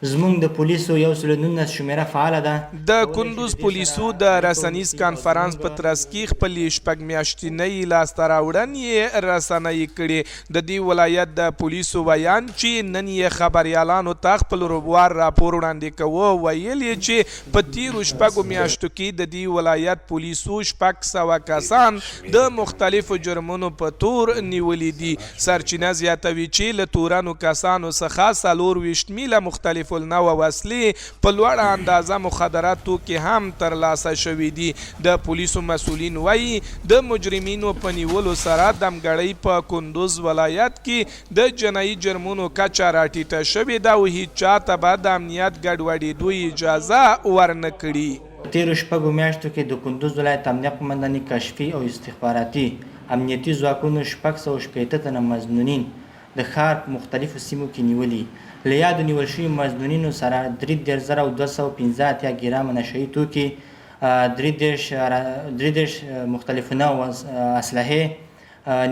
زموږ د پولیسو 119 شمیره فعاله ده. د کندوز پولیسو د رسنیز کانفرنس په ترڅ کې خپلې 6 میاشتنۍ لاسته راوړنې رسنۍ کړې. د دې ولایت د پولیسو ویان چې نن یې خبریالانو ته خپل روبوار راپور وړاندې کوه ویل یې چې په تیرو 6 میاشتو کې د دې ولایت پولیسو 600 کسان د مختلفو جرمونو په تور نیولي دي. سرچینه زیاتوي چې له تورنو کسانو څخه 24 میله مختلف النوع وسلې په لوړه اندازه مخدرات توکي هم ترلاسه شوي دي. د پولیسو مسؤلین وایي د مجرمینو په نیولو سره دمګړۍ په کندوز ولایت کې د جنایي جرمونو کچه راټیټه شوې ده او هیڅ چاته به د امنیت ګډوډېدو اجازه ورنه کړي. تیرو 6 میاشتو کې د کندوز ولایت امنیه قومنداني کشفي او استخباراتي امنیتي ځواکونو 680 تنه مظنونین د ښار په مختلفو سیمو کې نیولي. له یادو نیول شویو مظنونینو سره 33,215 ګرامه نشهیي توکي، 33 مختلف نوع اسلحې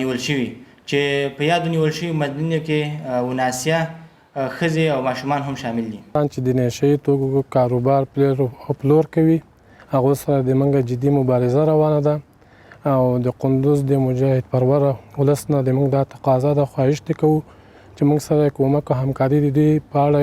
نیول شوي چې په یادو نیول شویو مظنونینو کې وناسیه ښځې او ماشومان هم شامل دي. چې د نشهیي توکو کاروبار پلور کوي هغو سره د موږ جدي مبارزه روانه ده او د قندوز د مجاهد پروره ولس نه د موږ دا تقاضا ده، خواهش دې کوو چې موږ سره کومک او همکاري د دوی په اړه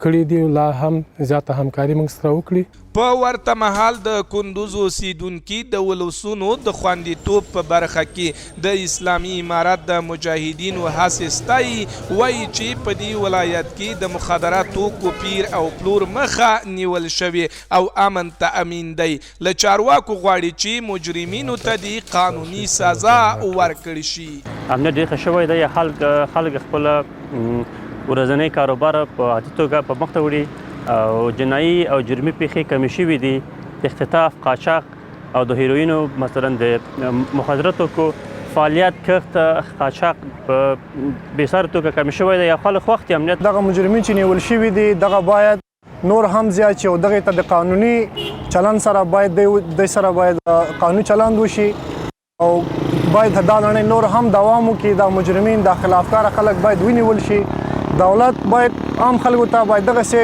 کړي دي، لا هم زیاته همکاري موږ سره وکړي. په ورته مهال د کندوز اوسیدونکي د ولسونو د خوندیتوب په برخه کې د اسلامي امارت د مجاهدینو هڅې ستایي. وایي چې په دې ولایت کې د مخدرات توکو پیر او پلور مخه نیول شوې او امن تأمین دی. له چارواکو غواړي چې مجرمینو ته د قانوني سزا ورکړي شي. امنیت ډېر ښه شوی دی، خلک خپل ورځنی کاروبار په عادي توګه په مخ ته وړي او جنایي او جرمي پیښې کمې شوي دي. د اختطاف، قاچاق او د هیروینو مثلا د مخدراتو کو فعالیت، کښت، قاچاق په بېسارې توګه کمې شوی دی. یا خلک وخت امنیت دغه مجرمین چې نیول شوي دي دغه باید نور هم زیات شي او دغې ته د قانوني چلند سره باید د سره باید قانوني چلند وشي او باید دا لړۍ نور هم دوام وکړي. دا مجرمین، دا خلافکاره خلک باید ونیول شي. دولت باید عام خلکو ته باید دغسې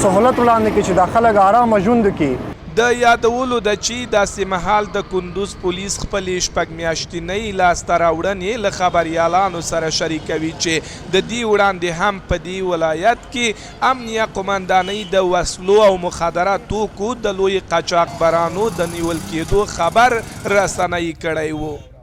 سهولت وړاندې کړي چې دا خلک ارامه ژوند وکړي. د یادولو ده چې داسې مهال د کندوز پولیس خپلې 6 میاشتنۍ لاسته راوړنې له خبریالانو سره شریکوي چې د دې وړاندې هم په دې ولایت کې امنیه قومندانۍ د وسلو او مخدرات توکو د لوی قاچاقبرانو د نیول کېدو خبر رسنۍ کړی و.